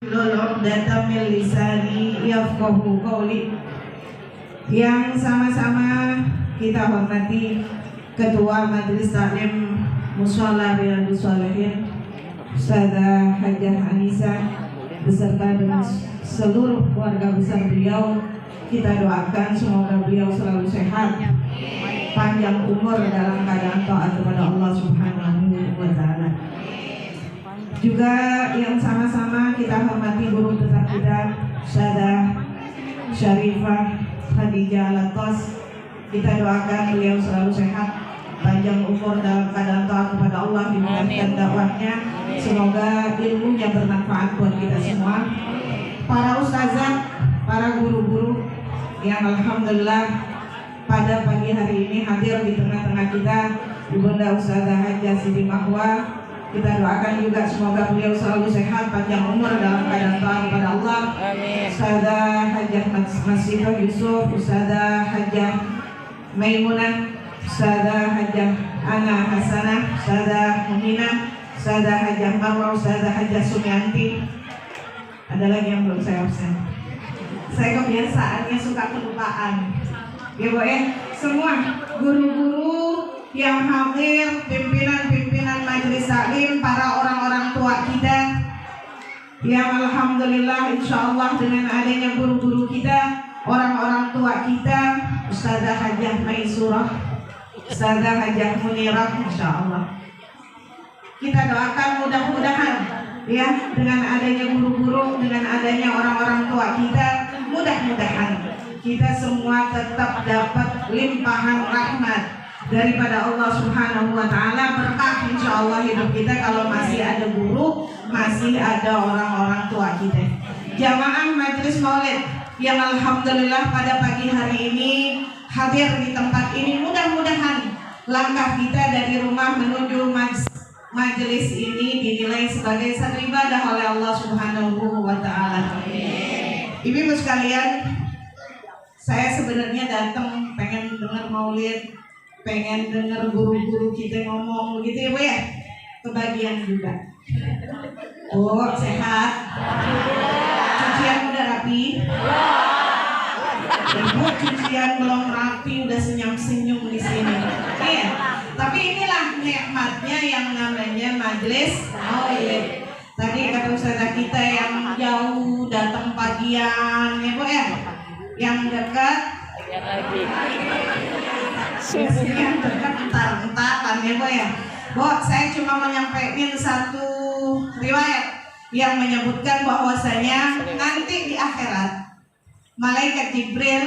Uqdatam min lisani yafqahu qawli. Yang sama-sama kita hormati Ketua Majelis Taklim Mushola Riyadhus Shalihin Ustazah Hajjah Anisa beserta dengan seluruh keluarga besar beliau. Kita doakan semoga beliau selalu sehat, panjang umur dalam keadaan taat kepada Allah Subhanahu wa Ta'ala. Juga yang sama-sama kita hormati guru besar kita Ustazah Syarifah Khadijah Al-Atas. Kita doakan beliau selalu sehat, panjang umur dalam keadaan taat kepada Allah, dimudahkan dakwahnya, semoga ilmunya bermanfaat buat kita semua. Para ustazah, para guru-guru yang alhamdulillah pada pagi hari ini hadir di tengah-tengah kita, Ibunda Ustazah Hajjah Siti Mahwa. Kita doakan juga semoga beliau selalu sehat, panjang umur dalam keadaan taat kepada Allah. Amin. Ustazah Hajjah Masyidah Yusuf, Ustazah Hajjah Maimunah, Ustazah Hajjah Ana Hasanah, Ustazah Muminah, Ustazah Hajjah Marwa, Ustazah Hajjah Sumianti. Ada lagi yang belum saya absen. Saya kebiasaannya suka kelupaan. Ya Bu semua guru-guru yang hadir, pimpinan-pimpinan majelis taklim, para orang-orang tua kita yang alhamdulillah insyaallah dengan adanya guru-guru kita, orang-orang tua kita, Ustazah Hajjah Maisurah, Ustazah Hajjah Munirah, insyaallah kita doakan mudah-mudahan ya dengan adanya guru-guru, dengan adanya orang-orang tua kita, mudah-mudahan kita semua tetap dapat limpahan rahmat daripada Allah Subhanahu wa Ta'ala, berkah insyaallah hidup kita kalau masih ada guru, masih ada orang-orang tua kita. Jamaah Majelis Maulid yang alhamdulillah pada pagi hari ini hadir di tempat ini, mudah-mudahan langkah kita dari rumah menuju majelis ini dinilai sebagai satu ibadah oleh Allah Subhanahu wa Ta'ala. Ibu-ibu sekalian, saya sebenarnya datang pengen dengar maulid, pengen dengar guru-guru kita ngomong begitu ya Bu ya, kebagian juga. Oh sehat, cucian udah rapi, Ibu cucian belum rapi udah senyum-senyum di sini. Iya, tapi inilah nikmatnya yang namanya majelis maulid. Tadi kata ustazah kita yang jauh datang pagian ya Bu ya, yang dekat yang dekat entar-entaran ya Bu ya. Bu, saya cuma menyampaikan satu riwayat yang menyebutkan bahwasanya nanti di akhirat malaikat Jibril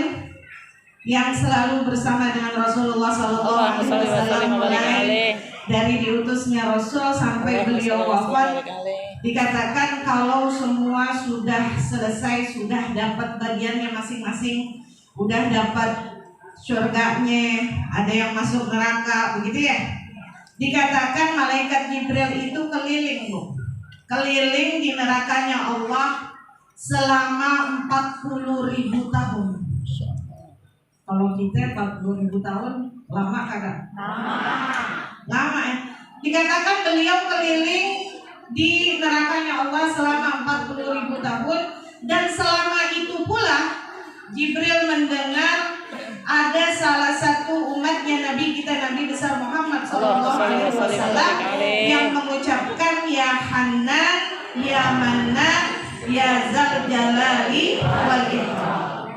yang selalu bersama dengan Rasulullah SAW mulai dari diutusnya Rasul sampai beliau wafat, dikatakan kalau semua sudah selesai, sudah dapat bagiannya masing-masing, udah dapat surganya, ada yang masuk neraka, begitu ya. Dikatakan malaikat Jibril itu keliling Bu, keliling di nerakanya Allah selama 40.000 tahun. Kalau kita 40.000 tahun lama kagak? Lama ya. Dikatakan beliau keliling di nerakanya Allah selama 40.000 tahun, dan selama itu pula Jibril mendengar ada salah satu umatnya Nabi kita, Nabi besar Muhammad SAW yang mengucapkan ya Hanan, ya Mannan, ya Zal Jalali wal Ikram.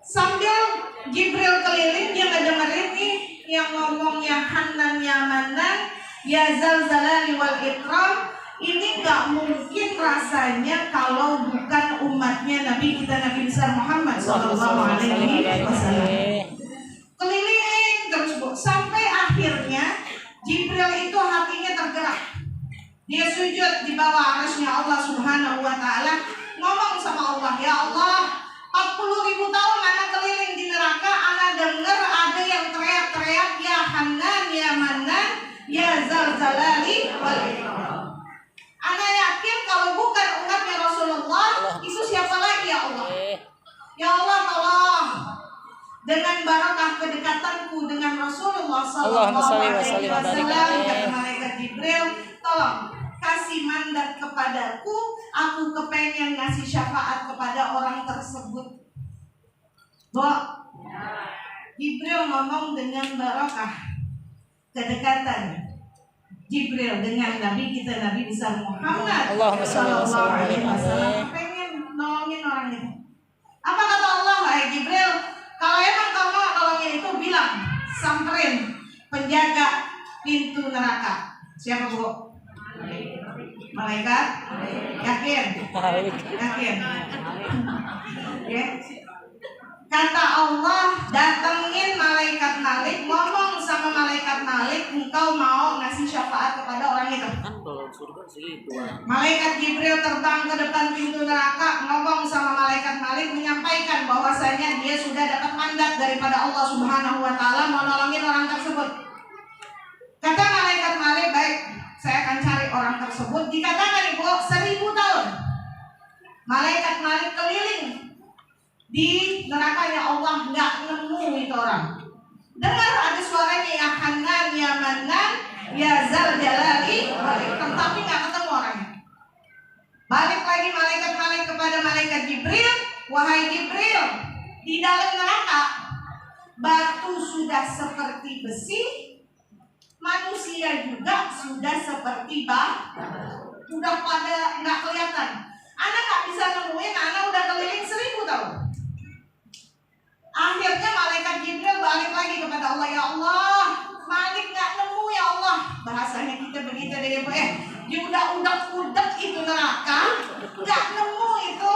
Sambil Jibril keliling dia ngedengerin nih yang ngomong ya Hanan, ya Mannan, ya Zal Jalali wal Ikram. Ini gak mungkin rasanya kalau bukan umatnya Nabi kita, Nabi besar Muhammad SAW. Keliling terus Bu, sampai akhirnya Jibril itu hatinya tergerak. Dia sujud di bawah arasnya Allah Subhanahu wa Ta'ala, ngomong sama Allah, ya Allah, 40.000 tahun anak keliling di neraka, anak dengar ada yang teriak-teriak ya Hanan, ya Mannan, ya Zal Jalali wal Ikram. Ana yakin kalau bukan umatnya Rasulullah, itu siapa lagi ya Allah? Ya Allah tolong, dengan barakah kedekatanku dengan Rasulullah SAW, kata malaikat Jibril, tolong kasih mandat kepadaku, aku kepengen ngasih syafaat kepada orang tersebut. Jibril ngomong dengan barokah, kedekatan Jibril dengan Nabi kita, Nabi besar Muhammad sallallahu alaihi wasallam, pengen nolongin orang itu. Apa kata Allah? Hai Jibril, kalau emang kamu mau nolongin itu, bilang samperin penjaga pintu neraka. Siapa Bu? Malaikat? Yakin? Yakin? Ya. Kata Allah, datengin malaikat Malik, ngomong sama malaikat Malik, engkau mau ngasih syafaat kepada orang itu. Malaikat Jibril terbang ke depan pintu neraka, ngomong sama malaikat Malik, menyampaikan bahwasanya dia sudah dapat mandat daripada Allah Subhanahu wa taala mau nolongin orang tersebut. Kata malaikat Malik, baik, saya akan cari orang tersebut. Dikatakan Ibu 1000 tahun malaikat Malik keliling di nerakanya Allah, nggak nemu itu orang. Dengar ada suaranya, ya Hanan, ya Manan, ya Zal Jalali, tapi nggak ketemu orangnya. Balik lagi malaikat Malik kepada malaikat Jibril, wahai Jibril, di dalam neraka batu sudah seperti besi, manusia juga sudah seperti udah pada nggak kelihatan. Anak nggak bisa nemuin, anak udah keliling 1000 tahun. Akhirnya malaikat Jibril balik lagi kepada Allah, ya Allah, Malik nggak nemu ya Allah. Bahasanya kita begitu deh Bu, dia udah udak itu neraka, nggak nemu itu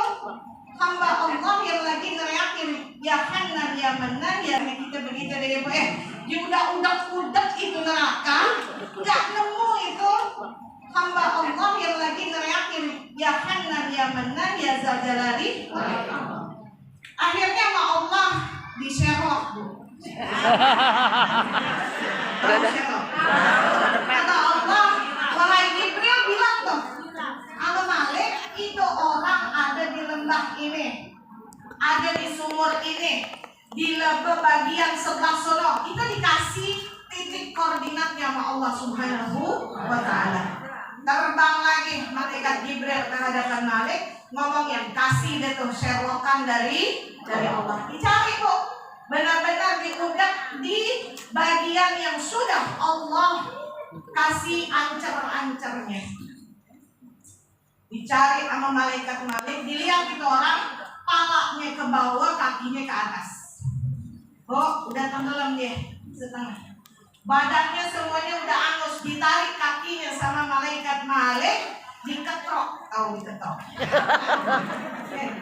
hamba Allah yang lagi neriakin ya Hanan ya Manan, ya kita begitu deh Bu, dia udah udak itu neraka, nggak nemu itu hamba Allah yang lagi neriakin ya Hanan ya Manan, ya Zal Jalali. Akhirnya sama Allah diserok Bu. Kata Allah, wahai Jibril, bilang tuh sama Malik, itu orang ada di lembah ini, ada di sumur ini, di lembah bagian sebelah sono. Kita dikasih titik koordinatnya sama Allah Subhanahu wa taala. Terbang lagi malaikat Jibril ke hadapan Malik, ngomong yang kasih deh tuh serlokan dari Allah. Dicari Bu, benar-benar diudak di bagian yang sudah Allah kasih ancer-ancernya. Dicari sama malaikat Malik, dilihat itu orang, palanya ke bawah, kakinya ke atas. Oh, udah tenggelam dia setengah. Badannya semuanya udah angus, ditarik kakinya sama malaikat Malik, diketrok. Tahu diketrok?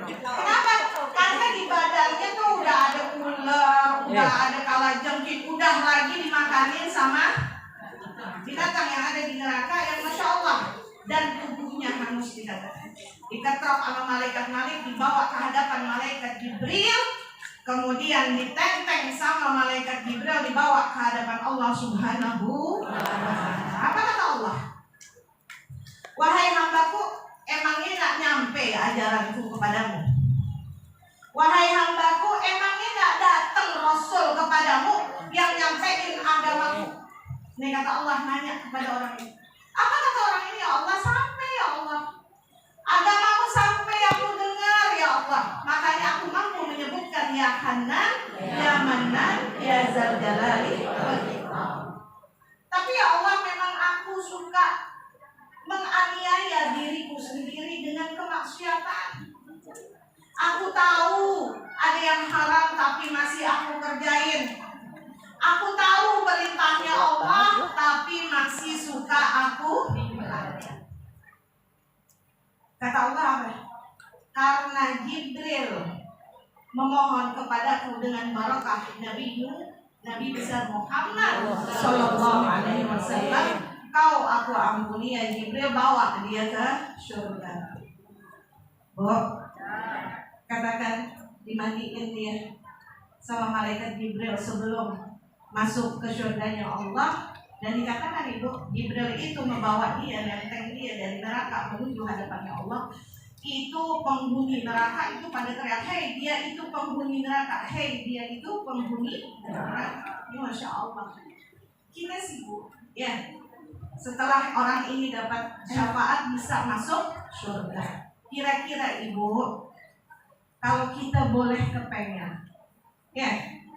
Kenapa? Karena di badannya tuh udah ada ular, udah ada kalajengking, udah lagi dimakanin sama binatang yang ada di neraka yang Masya Allah, dan tubuhnya hangus dikatakan. Diketrok sama malaikat Malik, dibawa ke hadapan malaikat Jibril, kemudian ditenteng sama malaikat Jibril, dibawa ke hadapan Allah Subhanahu wa ta'ala. Apa kata Allah? Wahai hambaku, emangnya gak nyampe ajaranku kepadamu? Wahai hambaku, emangnya gak datang Rasul kepadamu yang nyampein agamaku? Ini kata Allah nanya kepada orang ini. Apa kata orang ini? Ya Allah, sampai ya Allah, agamamu sampai aku dengar ya Allah. Makanya aku mampu menyebutkan ya Hanan, ya Manan, ya Zal Jalali wal Ikram. Tapi ya Allah, memang aku suka menganiaya diriku sendiri dengan kemaksiatan. Aku tahu ada yang haram tapi masih aku kerjain. Aku tahu perintahnya Allah tapi masih suka aku. Kata Allah apa? Karena Jibril memohon kepadaku dengan barakah Nabi besar Muhammad sallallahu alaihi wasallam, kau aku ampuni ya Jibril, bawa dia ke surga. Bu, katakan dimandiin dia sama malaikat Jibril sebelum masuk ke surganya Allah. Dan dikatakan Ibu, Jibril itu membawa dia, nenteng dia dari neraka menuju hadapannya Allah. Itu penghuni neraka itu pada teriak, hei dia itu penghuni neraka, hei dia itu penghuni neraka. Masya Allah. Kita sih Bu, ya, setelah orang ini dapat syafaat bisa masuk surga. Kira-kira Ibu, kalau kita boleh kepengen, ya,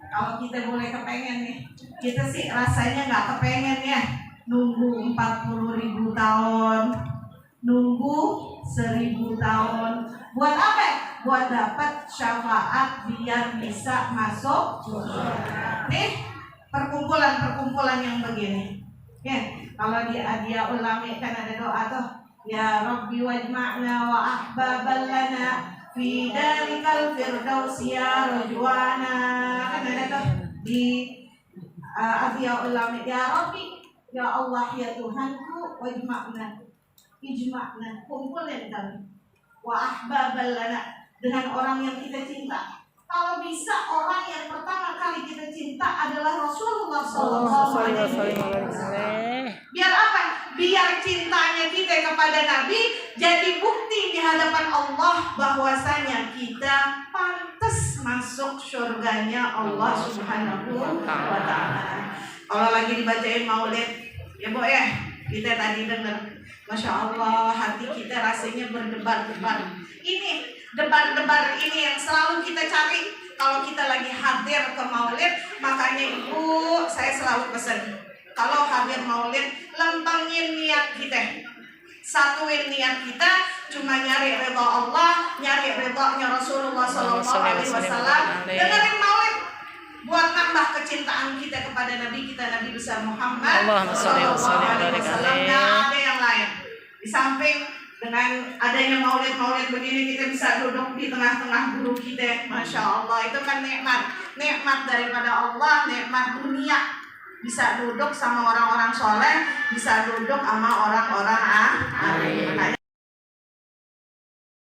kalau kita boleh kepengen nih, kita sih rasanya nggak kepengen ya, nunggu 40.000 tahun, nunggu 1.000 tahun, buat apa? Buat dapat syafaat biar bisa masuk surga. Nih, perkumpulan yang begini, ya, kalau di Adia Ulami kan ada doa tuh, ya Rabbi wajma'na wa ahbaban lana fi darikal firdaus ya rajwana, kan ada tuh di Adia Ulami, ya Rabbi, ya Allah, ya Tuhanku, wajma'na, kumpulin kami, wa ahbaban lana, dengan orang yang kita cinta. Kalau bisa orang yang pertama kali kita cinta adalah Rasulullah SAW. Biar apa? Biar cintanya kita kepada Nabi jadi bukti di hadapan Allah bahwasanya kita pantas masuk surganya Allah Subhanahu wa Ta'ala. Kalau lagi dibacain maulid, ya Bu ya, kita tadi dengar, Masya Allah, hati kita rasanya berdebar-debar. Ini debar-debar ini yang selalu kita cari kalau kita lagi hadir ke maulid. Makanya Ibu, saya selalu pesan, kalau hadir maulid, lempengin niat kita, satuin niat kita, cuma nyari ridha Allah, nyari ridhanya Rasulullah SAW. Dengerin maulid buat nambah kecintaan kita kepada Nabi kita, Nabi besar Muhammad SAW. Nggak ada yang lain. Di samping dengan adanya maulid-maulid begini, kita bisa duduk di tengah-tengah guru kita. Masya Allah, itu kan nikmat daripada Allah, nikmat dunia. Bisa duduk sama orang-orang soleh, bisa duduk sama orang-orang alim.